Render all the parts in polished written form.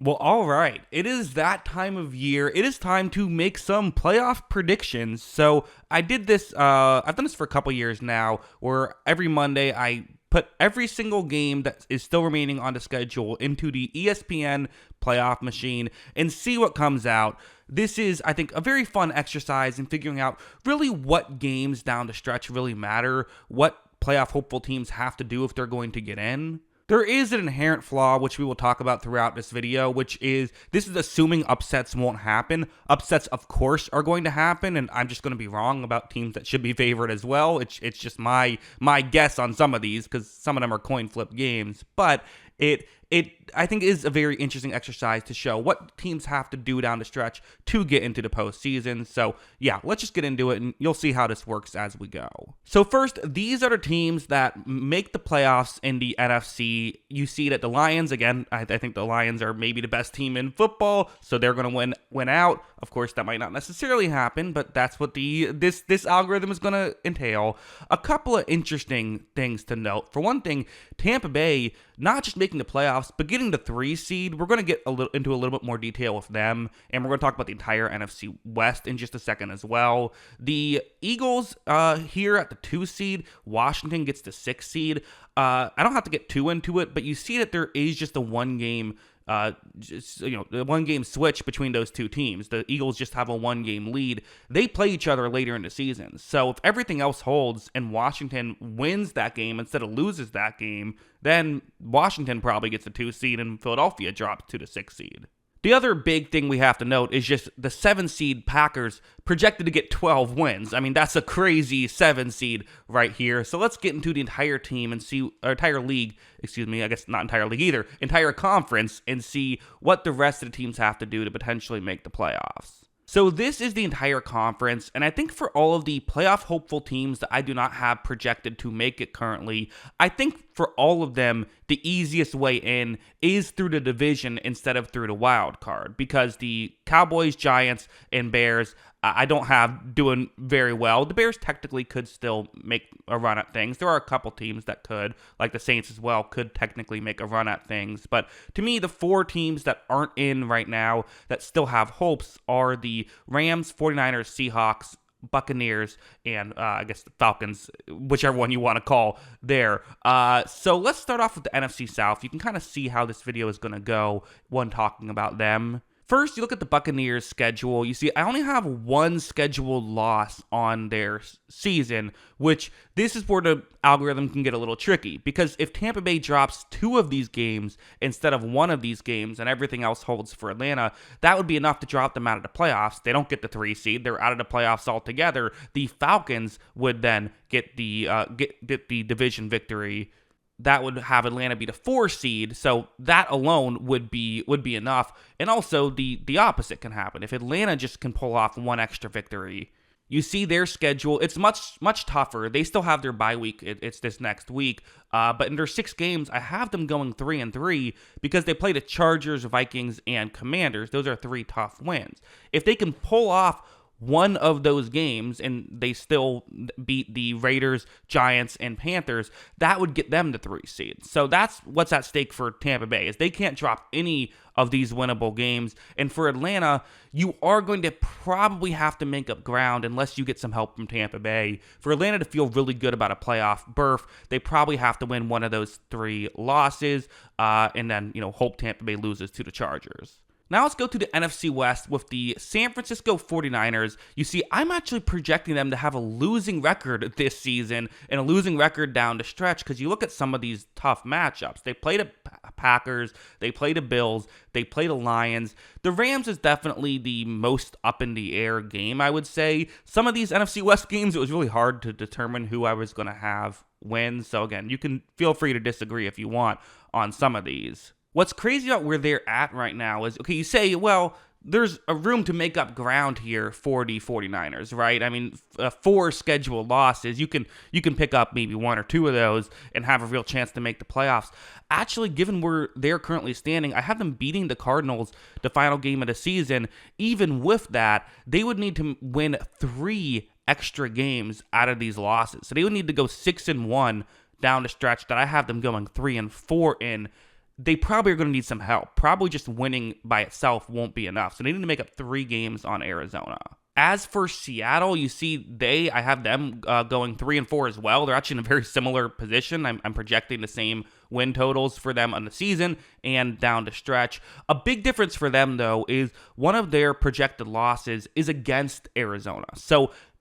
Well, all right. It is that time of year. It is time to make some playoff predictions. So I did this. I've done this for a couple years now, where every Monday I put every single game that is still remaining on the schedule into the ESPN playoff machine and see what comes out. This is, I think, a very fun exercise in figuring out really what games down the stretch really matter, what playoff hopeful teams have to do if they're going to get in. There is an inherent flaw, which we will talk about throughout this video, which is this is assuming upsets won't happen. Upsets, of course, are going to happen, and I'm just going to be wrong about teams that should be favored as well. It's just my guess on some of these, because some of them are coin flip games. But it I think is a very interesting exercise to show what teams have to do down the stretch to get into the postseason. So yeah, let's just get into it and you'll see how this works as we go. So first, these are the teams that make the playoffs in the NFC. You see that the Lions, again, I think the Lions are maybe the best team in football, so they're going to win out. Of course, that might not necessarily happen, but that's what this algorithm is going to entail. A couple of interesting things to note. For one thing, Tampa Bay not just making the playoffs, but getting the 3 seed. We're going to get into a little bit more detail with them, and we're going to talk about the entire NFC West in just a second as well. The Eagles here at the 2 seed. Washington gets the 6 seed. I don't have to get too into it, but you see that there is just a one game the one game switch between those two teams. The Eagles just have a 1 game lead. They play each other later in the season. So if everything else holds and Washington wins that game instead of loses that game, then Washington probably gets the 2 seed and Philadelphia drops to the 6 seed. The other big thing we have to note is just the 7 seed Packers projected to get 12 wins. I mean, that's a crazy 7 seed right here. So let's get into the entire team and see, or entire league, I guess not entire league either, entire conference, and see what the rest of the teams have to do to potentially make the playoffs. So this is the entire conference, and I think for all of the playoff hopeful teams that I do not have projected to make it currently, I think for all of them, the easiest way in is through the division instead of through the wild card, because the Cowboys, Giants, and Bears, I don't have doing very well. The Bears technically could still make a run at things. There are a couple teams that could, like the Saints as well, could technically make a run at things. But to me, the 4 teams that aren't in right now that still have hopes are the Rams, 49ers, Seahawks, Buccaneers, and I guess the Falcons, whichever one you want to call there. So let's start off with the NFC South. You can kind of see how this video is going to go when talking about them. First, you look at the Buccaneers' schedule. You see, I only have 1 scheduled loss on their season, which this is where the algorithm can get a little tricky. Because if Tampa Bay drops 2 of these games instead of 1 of these games and everything else holds for Atlanta, that would be enough to drop them out of the playoffs. They don't get the 3 seed. They're out of the playoffs altogether. The Falcons would then get the division victory. That would have Atlanta be the 4 seed, so that alone would be enough. And also, the opposite can happen. If Atlanta just can pull off 1 extra victory, you see their schedule, it's much tougher. They still have their bye week. It's this next week. But in their 6 games, I have them going 3-3 because they play the Chargers, Vikings, and Commanders. Those are 3 tough wins. If they can pull off 1 of those games and they still beat the Raiders, Giants, and Panthers, that would get them the 3 seed. So that's what's at stake for Tampa Bay, is they can't drop any of these winnable games. And for Atlanta, you are going to probably have to make up ground unless you get some help from Tampa Bay. For Atlanta to feel really good about a playoff berth, they probably have to win 1 of those 3 losses and then, hope Tampa Bay loses to the Chargers. Now let's go to the NFC West with the San Francisco 49ers. You see, I'm actually projecting them to have a losing record this season and a losing record down the stretch because you look at some of these tough matchups. They play the Packers, they play the Bills, they play the Lions. The Rams is definitely the most up in the air game, I would say. Some of these NFC West games, it was really hard to determine who I was going to have win. So again, you can feel free to disagree if you want on some of these. What's crazy about where they're at right now is, okay, you say, well, there's a room to make up ground here for the 49ers, right? I mean, 4 scheduled losses, you can pick up maybe 1 or 2 of those and have a real chance to make the playoffs. Actually, given where they're currently standing, I have them beating the Cardinals the final game of the season. Even with that, they would need to win 3 extra games out of these losses. So they would need to go 6-1 down the stretch that I have them going 3-4 in. they probably are going to need some help. Probably just winning by itself won't be enough. So they need to make up 3 games on Arizona. As for Seattle, you see I have them going 3-4 as well. They're actually in a very similar position. I'm projecting the same win totals for them on the season and down the stretch. A big difference for them, though, is one of their projected losses is against Arizona.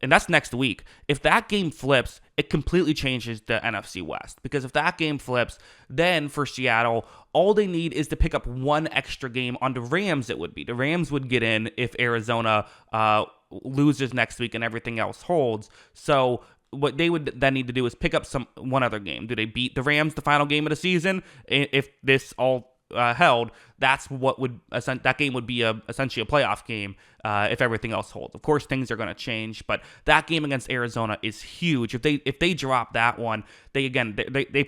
And that's next week. If that game flips, it completely changes the NFC West. Because if that game flips, then for Seattle, all they need is to pick up 1 extra game on the Rams, it would be. The Rams would get in if Arizona loses next week and everything else holds. So what they would then need to do is pick up one other game. Do they beat the Rams the final game of the season? If this all held, that game would be essentially a playoff game if everything else holds. Of course, things are going to change, but that game against Arizona is huge. If they drop that one, they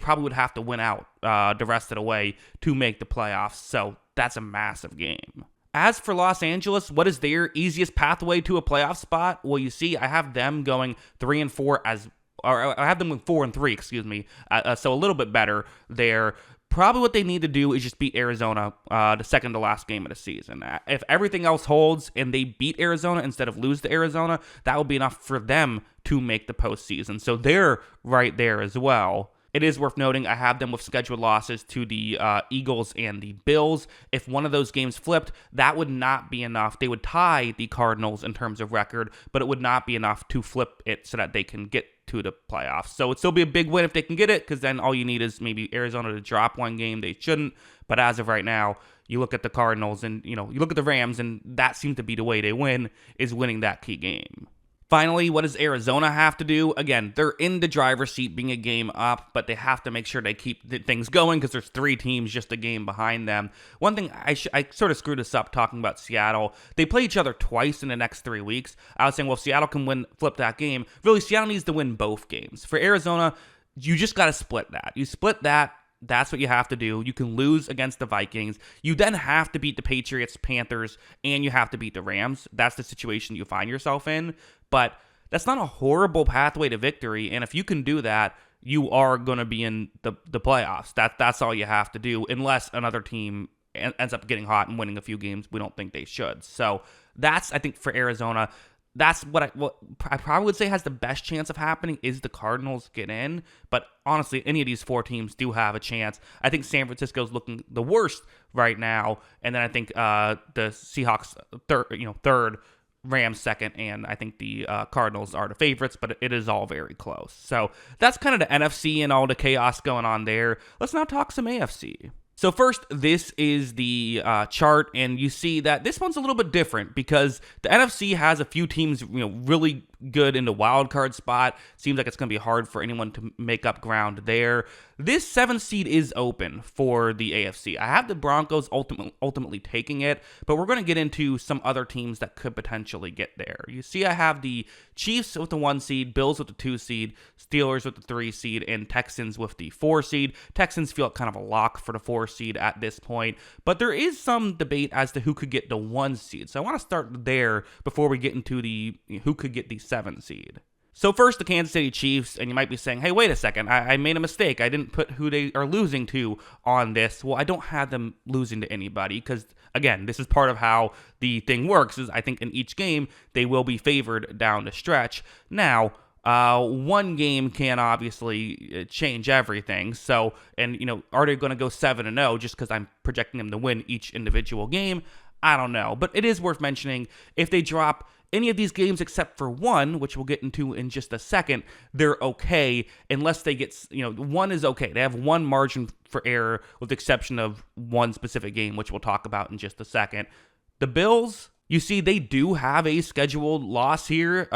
probably would have to win out the rest of the way to make the playoffs. So that's a massive game. As for Los Angeles, what is their easiest pathway to a playoff spot? Well, you see, I have them going 3-4 or I have them going 4-3, excuse me. So a little bit better there. Probably what they need to do is just beat Arizona the second to last game of the season. If everything else holds and they beat Arizona instead of lose to Arizona, that will be enough for them to make the postseason. So they're right there as well. It is worth noting I have them with scheduled losses to the Eagles and the Bills. If one of those games flipped, that would not be enough. They would tie the Cardinals in terms of record, but it would not be enough to flip it so that they can get to the playoffs. So it'd still be a big win if they can get it, because then all you need is maybe Arizona to drop 1 game. They shouldn't. But as of right now, you look at the Cardinals and you look at the Rams, and that seems to be the way they win, is winning that key game. Finally, what does Arizona have to do? Again, they're in the driver's seat being a game up, but they have to make sure they keep things going because there's 3 teams just a game behind them. One thing, I sort of screwed this up talking about Seattle. They play each other twice in the next 3 weeks. I was saying, well, if Seattle can flip that game. Really, Seattle needs to win both games. For Arizona, you just got to split that. You split that. That's what you have to do. You can lose against the Vikings. You then have to beat the Patriots, Panthers, and you have to beat the Rams. That's the situation you find yourself in. But that's not a horrible pathway to victory. And if you can do that, you are going to be in the playoffs. That's all you have to do, unless another team ends up getting hot and winning a few games we don't think they should. So that's, I think, for Arizona. That's what I probably would say has the best chance of happening is the Cardinals get in. But honestly, any of these 4 teams do have a chance. I think San Francisco's looking the worst right now. And then I think the Seahawks third, Rams second, and I think the Cardinals are the favorites, but it is all very close. So that's kind of the NFC and all the chaos going on there. Let's now talk some AFC. So first, this is the chart, and you see that this one's a little bit different because the NFC has a few teams, really good in the wild card spot. Seems like it's going to be hard for anyone to make up ground there. This 7th seed is open for the AFC. I have the Broncos ultimately taking it, but we're going to get into some other teams that could potentially get there. You see, I have the Chiefs with the 1 seed, Bills with the 2 seed, Steelers with the 3 seed, and Texans with the 4 seed. Texans feel kind of a lock for the 4 seed at this point, but there is some debate as to who could get the 1 seed. So I want to start there before we get into the who could get the 7 seed. So first, the Kansas City Chiefs, and you might be saying, hey, wait a second, I made a mistake. I didn't put who they are losing to on this. Well, I don't have them losing to anybody because, again, this is part of how the thing works, is I think in each game, they will be favored down the stretch. Now, 1 game can obviously change everything. So, and, are they going to go 7-0 just because I'm projecting them to win each individual game? I don't know. But it is worth mentioning, if they drop any of these games except for 1, which we'll get into in just a second, they're okay unless they get, 1 is okay. They have 1 margin for error with the exception of 1 specific game, which we'll talk about in just a second. The Bills, you see, they do have a scheduled loss here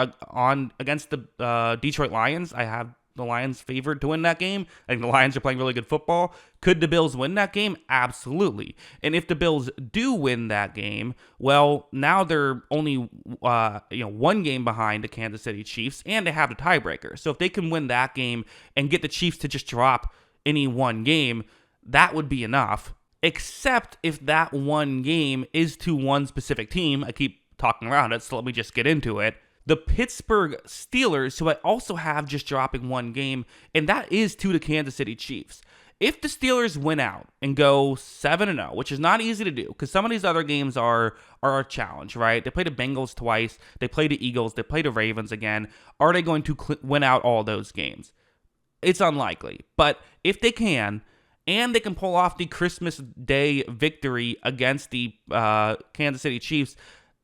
against the Detroit Lions. I have the Lions favored to win that game. I think the Lions are playing really good football. Could the Bills win that game? Absolutely. And if the Bills do win that game, well, now they're only 1 game behind the Kansas City Chiefs, and they have the tiebreaker. So if they can win that game and get the Chiefs to just drop any 1 game, that would be enough. Except if that 1 game is to 1 specific team. I keep talking around it, so let me just get into it. The Pittsburgh Steelers, who I also have just dropping 1 game, and that is to the Kansas City Chiefs. If the Steelers win out and go 7-0, which is not easy to do because some of these other games are a challenge, right? They play the Bengals twice, they play the Eagles, they play the Ravens again. Are they going to win out all those games? It's unlikely. But if they can, and they can pull off the Christmas Day victory against the Kansas City Chiefs,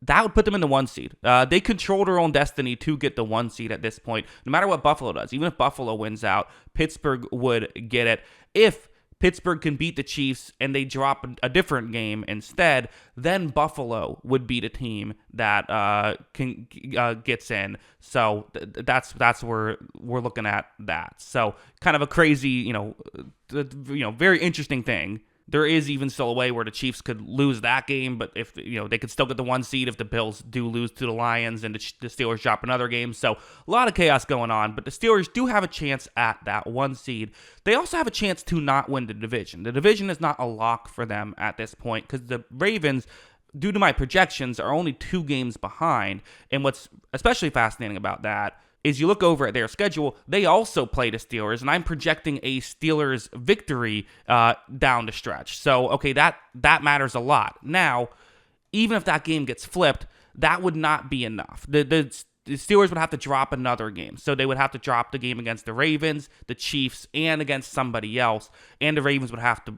that would put them in the 1 seed. They control their own destiny to get the 1 seed at this point, no matter what Buffalo does. Even if Buffalo wins out, Pittsburgh would get it. If Pittsburgh can beat the Chiefs and they drop a different game instead, then Buffalo would be the team that gets in. So that's where we're looking at that. So kind of a crazy, very interesting thing. There is even still a way where the Chiefs could lose that game, but if they could still get the 1 seed if the Bills do lose to the Lions and the Steelers drop another game. So a lot of chaos going on, but the Steelers do have a chance at that 1 seed. They also have a chance to not win the division. The division is not a lock for them at this point because the Ravens, due to my projections, are only 2 games behind. And what's especially fascinating about that is you look over at their schedule, they also play the Steelers, and I'm projecting a Steelers victory down the stretch. So, okay, that matters a lot. Now, even if that game gets flipped, that would not be enough. The Steelers would have to drop another game. So they would have to drop the game against the Ravens, the Chiefs, and against somebody else, and the Ravens would have to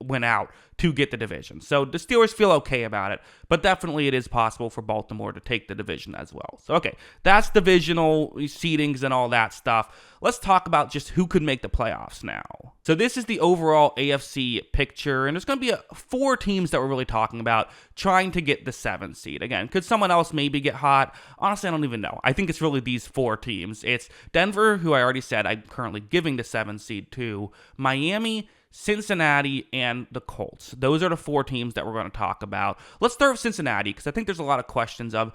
win out to get the division. So the Steelers feel okay about it, but definitely it is possible for Baltimore to take the division as well. So, okay, that's divisional seedings and all that stuff. Let's talk about just who could make the playoffs now. So this is the overall AFC picture, and there's going to be 4 teams that we're really talking about trying to get the 7th seed. Again, could someone else maybe get hot? Honestly, I don't even know. I think it's really these 4 teams. It's Denver, who I already said I'm currently giving the 7th seed to, Miami, Cincinnati, and the Colts. Those are the 4 teams that we're going to talk about. Let's start with Cincinnati because I think there's a lot of questions of,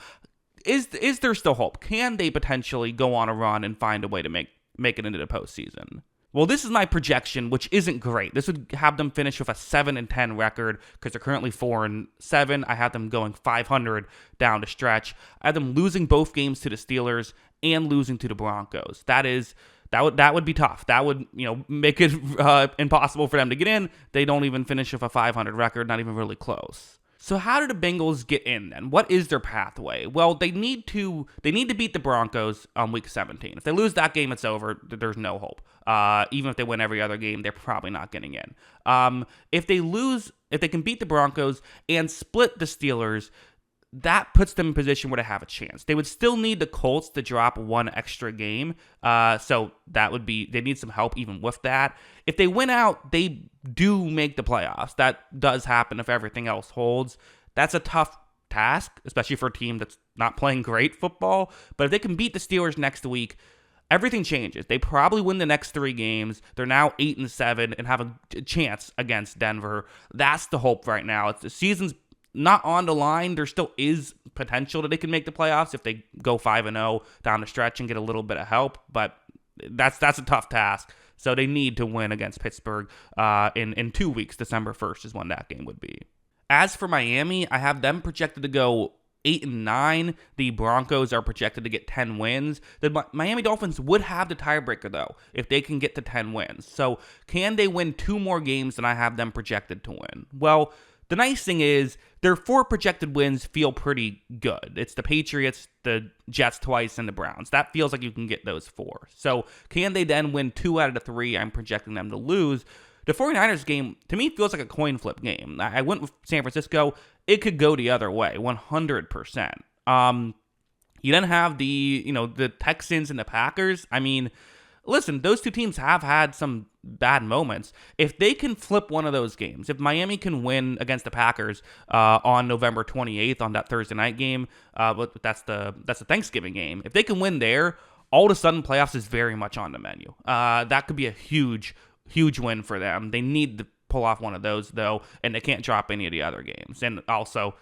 is there still hope? Can they potentially go on a run and find a way to make it into the postseason? Well, this is my projection, which isn't great. This would have them finish with a 7-10 record because they're currently 4-7. I have them going 500 down the stretch. I have them losing both games to the Steelers and losing to the Broncos. That would be tough. That would, make it impossible for them to get in. They don't even finish with a 500 record, not even really close. So how do the Bengals get in then? What is their pathway? Well, they need to beat the Broncos on week 17. If they lose that game, it's over. There's no hope. Even if they win every other game, they're probably not getting in. If they can beat the Broncos and split the Steelers, that puts them in a position where they have a chance. They would still need the Colts to drop 1 extra game. So that would be, they need some help even with that. If they win out, they do make the playoffs. That does happen if everything else holds. That's a tough task, especially for a team that's not playing great football. But if they can beat the Steelers next week, everything changes. They probably win the next 3 games. They're now 8-7 and have a chance against Denver. That's the hope right now. The season's not on the line. There still is potential that they can make the playoffs if they go 5-0 down the stretch and get a little bit of help, but that's a tough task. So they need to win against Pittsburgh in 2 weeks. December 1st is when that game would be. As for Miami, I have them projected to go 8-9. The Broncos are projected to get 10 wins. The Miami Dolphins would have the tiebreaker, though, if they can get to 10 wins. So can they win 2 more games than I have them projected to win? Well, the nice thing is their 4 projected wins feel pretty good. It's the Patriots, the Jets twice, and the Browns. That feels like you can get those 4. So can they then win 2 out of the 3 I'm projecting them to lose? The 49ers game, to me, feels like a coin flip game. I went with San Francisco. It could go the other way, 100%. You then have the Texans and the Packers. I mean, listen, those 2 teams have had some bad moments. If they can flip one of those games, if Miami can win against the Packers on November 28th on that Thursday night game, but that's the Thanksgiving game. If they can win there, all of a sudden playoffs is very much on the menu. That could be a huge win for them. They need to pull off one of those though, and they can't drop any of the other games. And also,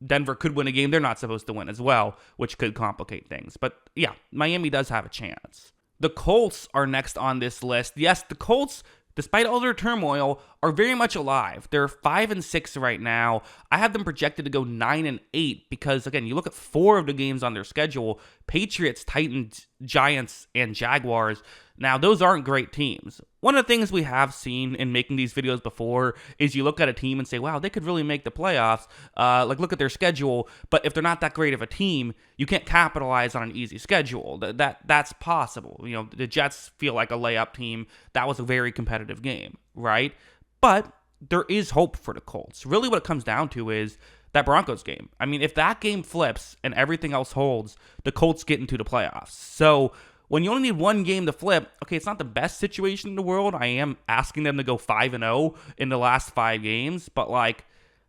Denver could win a game they're not supposed to win as well, which could complicate things. But yeah, Miami does have a chance. The Colts are next on this list. Yes, the Colts, despite all their turmoil, are very much alive. They're 5-6 right now. I have them projected to go 9-8 because, again, you look at 4 of the games on their schedule: Patriots, Titans, Giants, and Jaguars. Now, those aren't great teams. One of the things we have seen in making these videos before is you look at a team and say, wow, they could really make the playoffs. Look at their schedule. But if they're not that great of a team, you can't capitalize on an easy schedule. That's possible. The Jets feel like a layup team. That was a very competitive game, right? But there is hope for the Colts. Really what it comes down to is that Broncos game. I mean, if that game flips and everything else holds, the Colts get into the playoffs. So when you only need one game to flip, okay, it's not the best situation in the world. I am asking them to go 5-0 in the last 5 games, but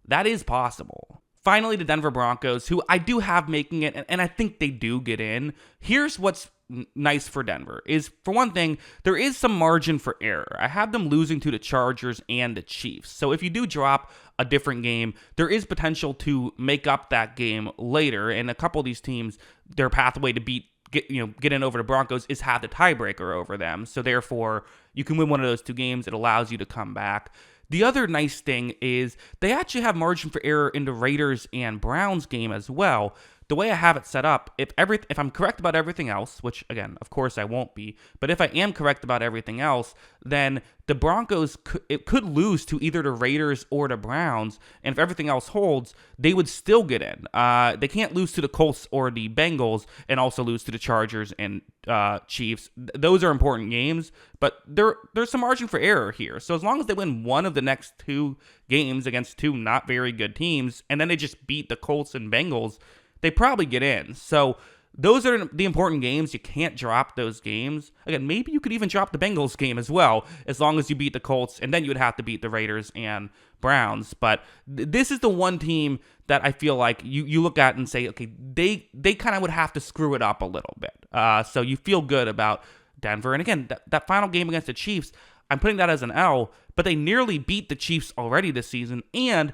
that is possible. Finally, the Denver Broncos, who I do have making it, and I think they do get in. Here's what's nice for Denver is, for one thing, there is some margin for error. I have them losing to the Chargers and the Chiefs. So if you do drop a different game, there is potential to make up that game later. And a couple of these teams, their pathway to get in over the Broncos is have the tiebreaker over them. So therefore, you can win one of those 2 games. It allows you to come back. The other nice thing is they actually have margin for error in the Raiders and Browns game as well. The way I have it set up, if I'm correct about everything else, which again, of course I won't be, but if I am correct about everything else, then the Broncos could lose to either the Raiders or the Browns, and if everything else holds, they would still get in. They can't lose to the Colts or the Bengals and also lose to the Chargers and Chiefs. Those are important games, but there's some margin for error here. So as long as they win one of the next 2 games against 2 not very good teams, and then they just beat the Colts and Bengals, they probably get in. So those are the important games. You can't drop those games. Again, maybe you could even drop the Bengals game as well, as long as you beat the Colts, and then you would have to beat the Raiders and Browns. But this is the one team that I feel like you look at and say, okay, they kind of would have to screw it up a little bit. So you feel good about Denver. And again, that final game against the Chiefs, I'm putting that as an L, but they nearly beat the Chiefs already this season. And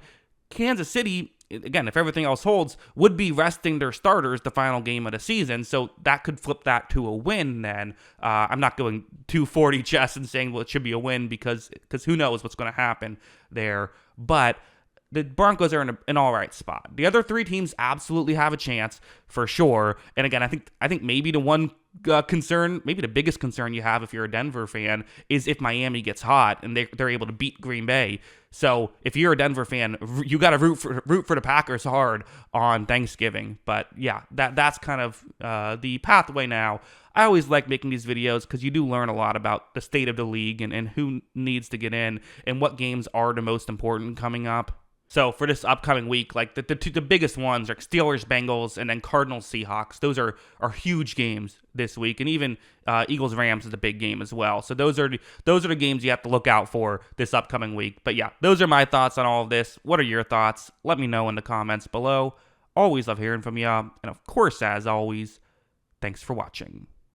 Kansas City, again, if everything else holds, would be resting their starters the final game of the season. So that could flip that to a win then. I'm not going 240 chess and saying, well, it should be a win because who knows what's going to happen there. But the Broncos are in an all right spot. The other 3 teams absolutely have a chance for sure. And again, I think maybe the one concern, maybe the biggest concern you have if you're a Denver fan, is if Miami gets hot and they're able to beat Green Bay. So if you're a Denver fan, you got to root for the Packers hard on Thanksgiving. But yeah, that's kind of the pathway now. I always like making these videos because you do learn a lot about the state of the league and who needs to get in and what games are the most important coming up. So for this upcoming week, the biggest ones are Steelers, Bengals, and then Cardinals, Seahawks. Those are huge games this week, and even Eagles, Rams is a big game as well. So those are the games you have to look out for this upcoming week. But yeah, those are my thoughts on all of this. What are your thoughts? Let me know in the comments below. Always love hearing from you, and of course, as always, thanks for watching.